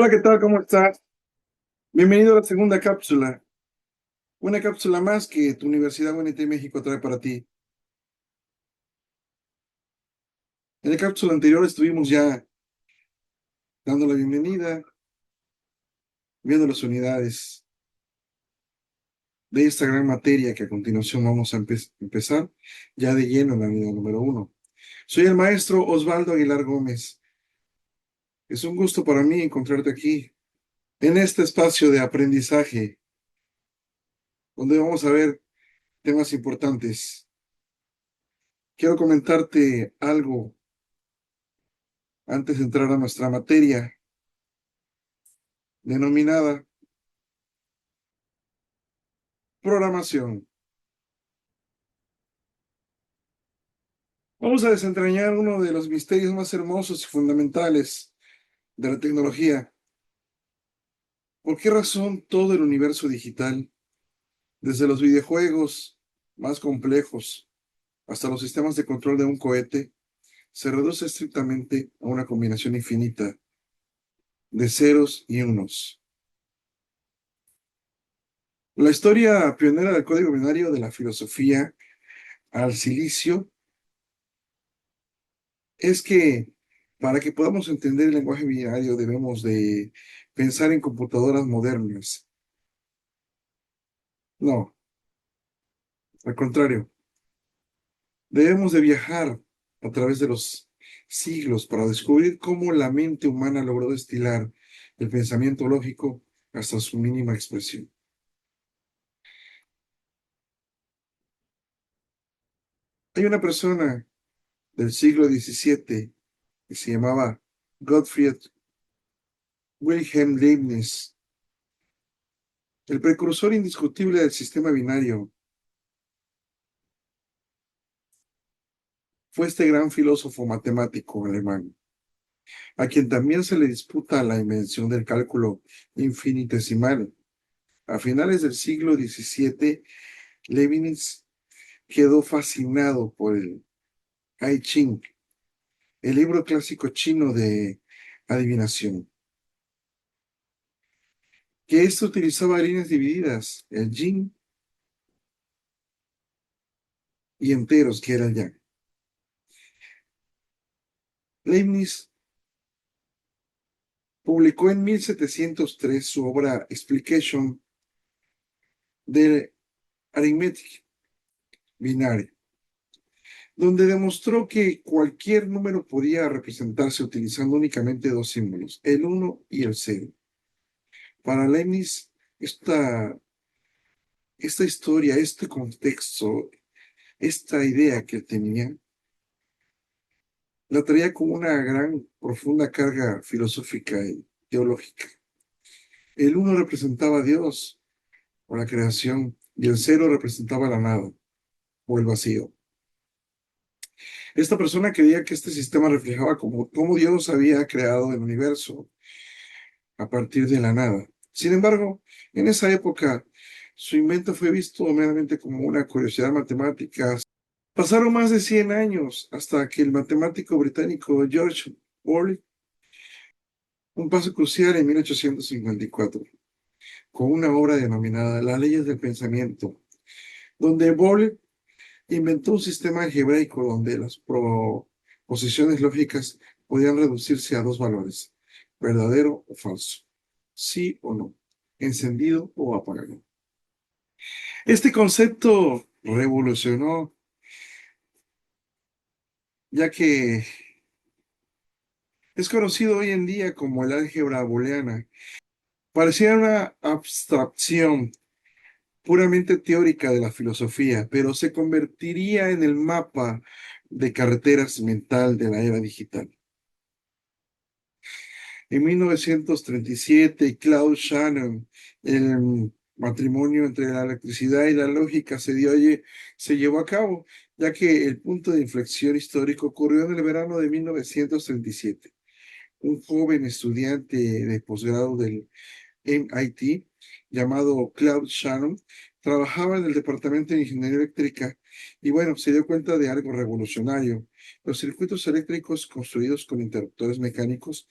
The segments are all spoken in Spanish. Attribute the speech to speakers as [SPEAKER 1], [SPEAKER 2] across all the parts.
[SPEAKER 1] Hola, ¿qué tal? ¿Cómo estás? Bienvenido a la segunda cápsula. Una cápsula más que tu Universidad UNT México trae para ti. En la cápsula anterior estuvimos ya dando la bienvenida, viendo las unidades de esta gran materia que a continuación vamos a empezar ya de lleno en la unidad número 1. Soy el maestro Osvaldo Aguilar Gómez. Es un gusto para mí encontrarte aquí, en este espacio de aprendizaje, donde vamos a ver temas importantes. Quiero comentarte algo antes de entrar a nuestra materia denominada programación. Vamos a desentrañar uno de los misterios más hermosos y fundamentales de la tecnología. ¿Por qué razón todo el universo digital, desde los videojuegos más complejos hasta los sistemas de control de un cohete, se reduce estrictamente a una combinación infinita de ceros y unos? La historia pionera del código binario de la filosofía al silicio es que para que podamos entender el lenguaje binario debemos de pensar en computadoras modernas. No, al contrario, debemos de viajar a través de los siglos para descubrir cómo la mente humana logró destilar el pensamiento lógico hasta su mínima expresión. Hay una persona del siglo XVII que se llamaba Gottfried Wilhelm Leibniz, el precursor indiscutible del sistema binario. Fue este gran filósofo matemático alemán, a quien también se le disputa la invención del cálculo infinitesimal. A finales del siglo XVII, Leibniz quedó fascinado por el I Ching, el libro clásico chino de adivinación, que esto utilizaba líneas divididas, el yin y enteros, que era el yang. Leibniz publicó en 1703 su obra Explication de Arithmetic Binary, donde demostró que cualquier número podía representarse utilizando únicamente dos símbolos, el 1 y el 0. Para Leibniz, esta historia, este contexto, esta idea que tenía, la traía con una gran, profunda carga filosófica y teológica. El 1 representaba a Dios o la creación y el 0 representaba la nada o el vacío. Esta persona creía que este sistema reflejaba cómo Dios había creado el universo a partir de la nada. Sin embargo, en esa época, su invento fue visto meramente como una curiosidad matemática. Pasaron más de 100 años hasta que el matemático británico George Worley, un paso crucial en 1854, con una obra denominada Las leyes del pensamiento, donde Worley inventó un sistema algebraico donde las proposiciones lógicas podían reducirse a dos valores, verdadero o falso, sí o no, encendido o apagado. Este concepto revolucionó, ya que es conocido hoy en día como el álgebra booleana. Parecía una abstracción puramente teórica de la filosofía, pero se convertiría en el mapa de carreteras mental de la era digital. En 1937, Claude Shannon, el matrimonio entre la electricidad y la lógica se llevó a cabo, ya que el punto de inflexión histórico ocurrió en el verano de 1937. Un joven estudiante de posgrado del MIT llamado Claude Shannon trabajaba en el departamento de ingeniería eléctrica y bueno, se dio cuenta de algo revolucionario. Los circuitos eléctricos construidos con interruptores mecánicos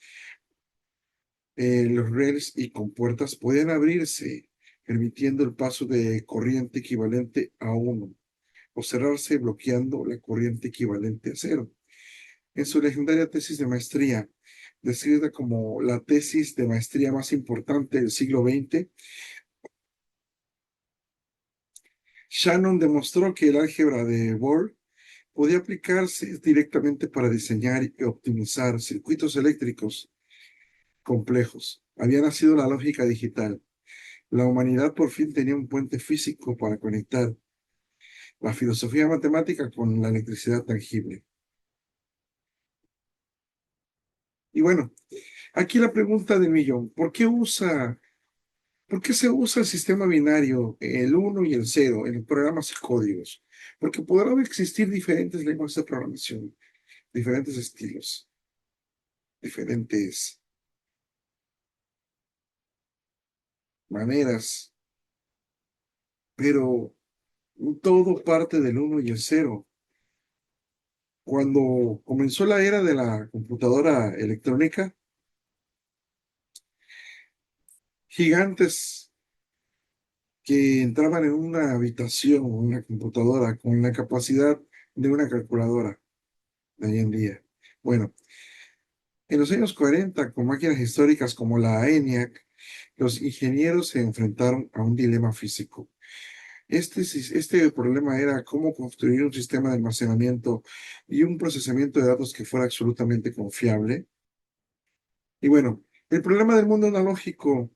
[SPEAKER 1] Los rieles y compuertas podían abrirse, permitiendo el paso de corriente equivalente a 1, o cerrarse bloqueando la corriente equivalente a 0. En su legendaria tesis de maestría, descrita como la tesis de maestría más importante del siglo XX, Shannon demostró que el álgebra de Bohr podía aplicarse directamente para diseñar y optimizar circuitos eléctricos complejos. Había nacido la lógica digital. La humanidad por fin tenía un puente físico para conectar la filosofía matemática con la electricidad tangible. Y bueno, aquí la pregunta del millón, ¿por qué se usa el sistema binario, el uno y el 0, en programas y códigos? Porque podrán existir diferentes lenguajes de programación, diferentes estilos, diferentes maneras, pero todo parte del uno y el 0. Cuando comenzó la era de la computadora electrónica, gigantes que entraban en una habitación, una computadora con la capacidad de una calculadora de hoy en día. Bueno, en los años 40, con máquinas históricas como la ENIAC, los ingenieros se enfrentaron a un dilema físico. Este problema era cómo construir un sistema de almacenamiento y un procesamiento de datos que fuera absolutamente confiable. Y bueno, el problema del mundo analógico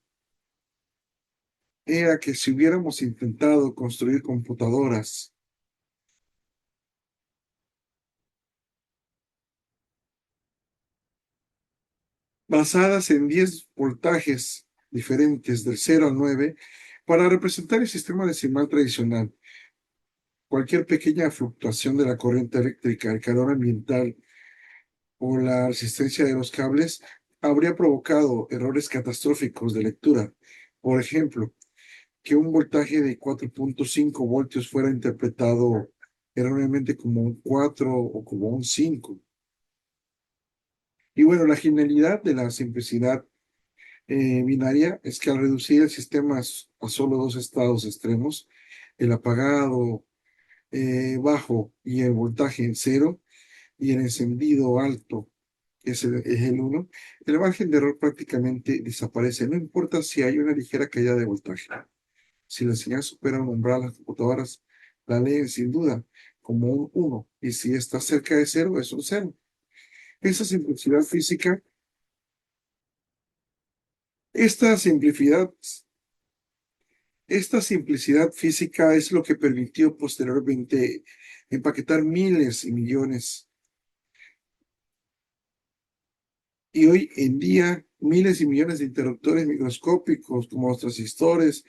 [SPEAKER 1] era que si hubiéramos intentado construir computadoras basadas en 10 voltajes diferentes del 0 al 9 para representar el sistema decimal tradicional, cualquier pequeña fluctuación de la corriente eléctrica, el calor ambiental o la resistencia de los cables habría provocado errores catastróficos de lectura. Por ejemplo, que un voltaje de 4.5 voltios fuera interpretado erróneamente como un 4 o como un 5. Y bueno, la genialidad de la simplicidad binaria es que al reducir el sistema a solo dos estados extremos, el apagado bajo y el voltaje en cero, y el encendido alto, que es el uno, el margen de error prácticamente desaparece. No importa si hay una ligera caída de voltaje. Si la señal supera un umbral, las computadoras la leen sin duda como un uno, y si está cerca de cero, es un cero. Esa simplicidad física, esta simplicidad, esta simplicidad física es lo que permitió posteriormente empaquetar miles y millones, y hoy en día miles y millones de interruptores microscópicos como los transistores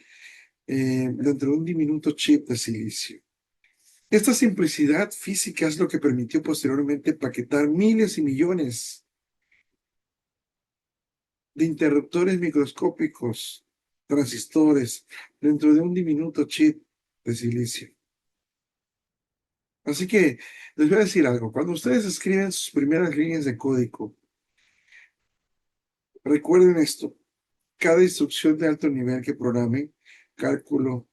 [SPEAKER 1] dentro de un diminuto chip de silicio. Esta simplicidad física es lo que permitió posteriormente paquetar miles y millones de interruptores microscópicos, transistores, dentro de un diminuto chip de silicio. Así que les voy a decir algo. Cuando ustedes escriben sus primeras líneas de código, recuerden esto. Cada instrucción de alto nivel que programen, cálculo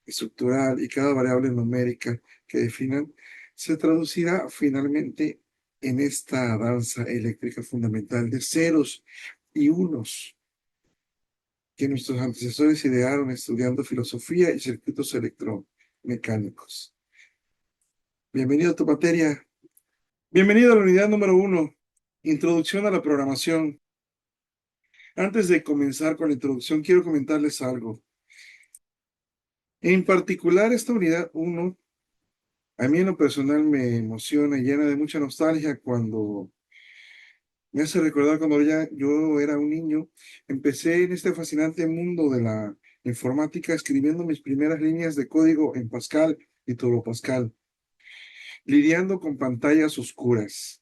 [SPEAKER 1] estructural y cada variable numérica que definan, se traducirá finalmente en esta danza eléctrica fundamental de ceros y unos que nuestros antecesores idearon estudiando filosofía y circuitos electromecánicos. Bienvenido a tu materia. Bienvenido a la unidad número 1, Introducción a la programación. Antes de comenzar con la introducción, quiero comentarles algo. En particular, esta unidad 1, a mí en lo personal me emociona y llena de mucha nostalgia cuando me hace recordar cuando ya yo era un niño. Empecé en este fascinante mundo de la informática escribiendo mis primeras líneas de código en Pascal y Turbo Pascal, lidiando con pantallas oscuras,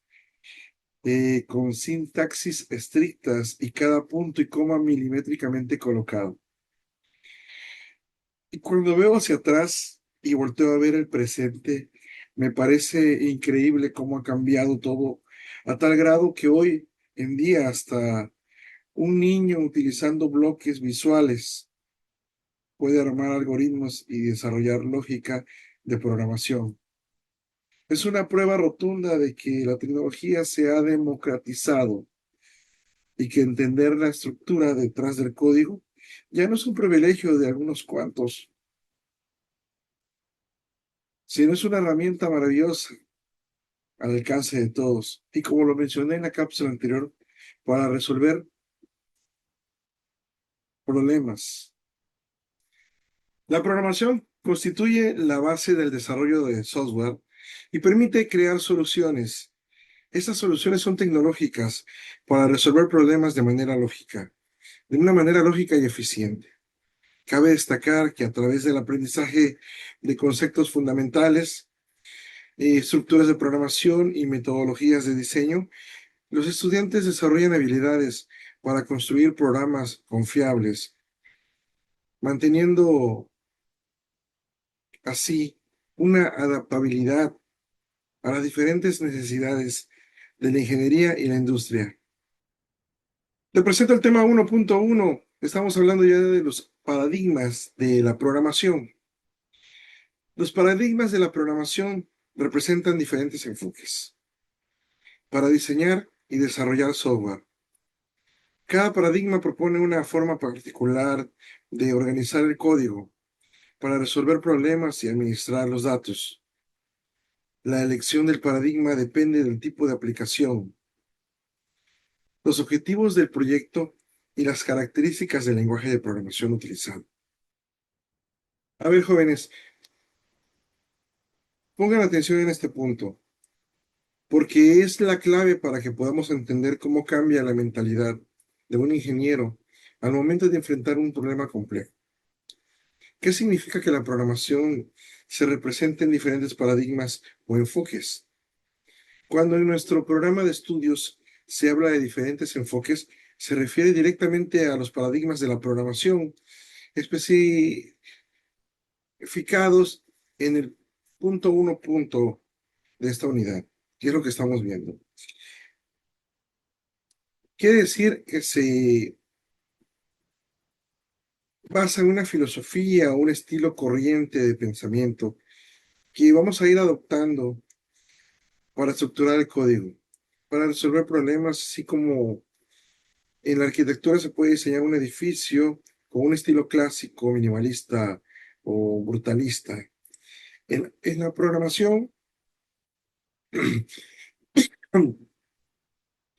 [SPEAKER 1] con sintaxis estrictas y cada punto y coma milimétricamente colocado. Y cuando veo hacia atrás y volteo a ver el presente, me parece increíble cómo ha cambiado todo a tal grado que hoy en día hasta Un niño utilizando bloques visuales puede armar algoritmos y desarrollar lógica de programación. Es una prueba rotunda de que la tecnología se ha democratizado y que entender la estructura detrás del código ya no es un privilegio de algunos cuantos, sino es una herramienta maravillosa al alcance de todos. Y como lo mencioné en la cápsula anterior, para resolver problemas. La programación constituye la base del desarrollo de software y permite crear soluciones. Estas soluciones son tecnológicas para resolver problemas de una manera lógica y eficiente. Cabe destacar que a través del aprendizaje de conceptos fundamentales, estructuras de programación y metodologías de diseño, los estudiantes desarrollan habilidades para construir programas confiables, manteniendo así una adaptabilidad a las diferentes necesidades de la ingeniería y la industria. Te presento el tema 1.1. Estamos hablando ya de los paradigmas de la programación. Los paradigmas de la programación representan diferentes enfoques para diseñar y desarrollar software. Cada paradigma propone una forma particular de organizar el código para resolver problemas y administrar los datos. La elección del paradigma depende del tipo de aplicación, los objetivos del proyecto y las características del lenguaje de programación utilizado. A ver, jóvenes, pongan atención en este punto, porque es la clave para que podamos entender cómo cambia la mentalidad de un ingeniero al momento de enfrentar un problema complejo. ¿Qué significa que la programación se represente en diferentes paradigmas o enfoques? Cuando en nuestro programa de estudios se habla de diferentes enfoques, se refiere directamente a los paradigmas de la programación, especificados en el punto 1 de esta unidad, que es lo que estamos viendo. Quiere decir que se basa en una filosofía o un estilo corriente de pensamiento que vamos a ir adoptando para estructurar el código, para resolver problemas, así como en la arquitectura se puede diseñar un edificio con un estilo clásico, minimalista o brutalista. En la programación, en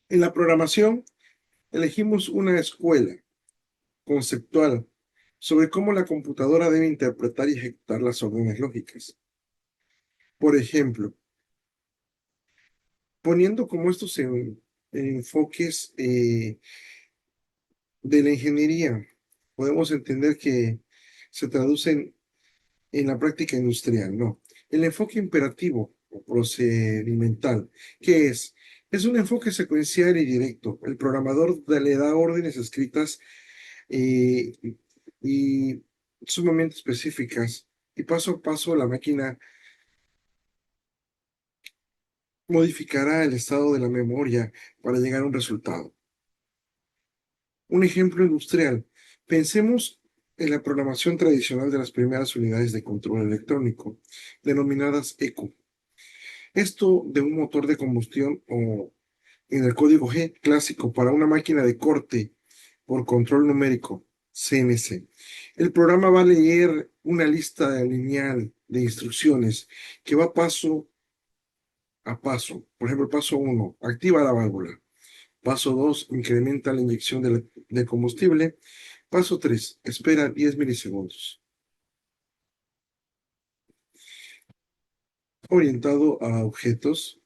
[SPEAKER 1] la programación elegimos una escuela conceptual sobre cómo la computadora debe interpretar y ejecutar las órdenes lógicas. Por ejemplo, poniendo como estos en enfoques de la ingeniería, podemos entender que se traducen en la práctica industrial, ¿no? El enfoque imperativo o procedimental, ¿qué es? Es un enfoque secuencial y directo. El programador le da órdenes escritas eh, y sumamente específicas y paso a paso la máquina modificará el estado de la memoria para llegar a un resultado. Un ejemplo industrial. Pensemos en la programación tradicional de las primeras unidades de control electrónico, denominadas ECO. Esto de un motor de combustión o en el código G clásico para una máquina de corte por control numérico, CNC. El programa va a leer una lista lineal de instrucciones que va paso a paso. Por ejemplo, paso 1, activa la válvula. Paso 2, incrementa la inyección de combustible. Paso 3, espera 10 milisegundos. Orientado a objetos,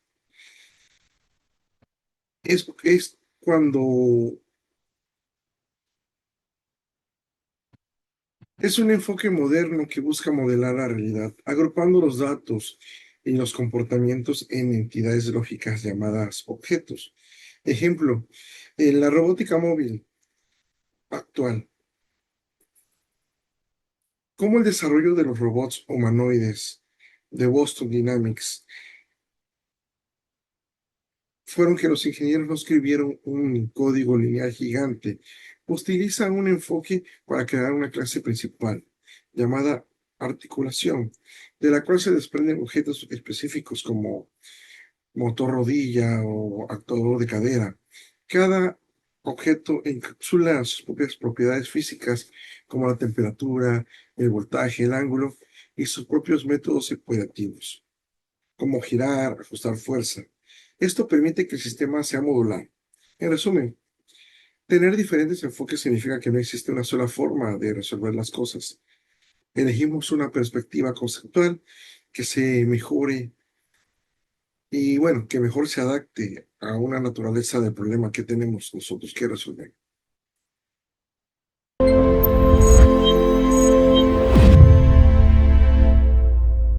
[SPEAKER 1] es cuando es un enfoque moderno que busca modelar la realidad, agrupando los datos y los comportamientos en entidades lógicas llamadas objetos. Ejemplo, en la robótica móvil actual, cómo el desarrollo de los robots humanoides de Boston Dynamics fueron que los ingenieros no escribieron un código lineal gigante. Utilizan un enfoque para crear una clase principal llamada articulación, de la cual se desprenden objetos específicos como motor rodilla o actuador de cadera. Cada objeto encapsula sus propias propiedades físicas, como la temperatura, el voltaje, el ángulo, y sus propios métodos operativos, como girar, ajustar fuerza. Esto permite que el sistema sea modular. En resumen, tener diferentes enfoques significa que no existe una sola forma de resolver las cosas. Elegimos una perspectiva conceptual que se mejore y bueno, que mejor se adapte a una naturaleza del problema que tenemos nosotros que resolver.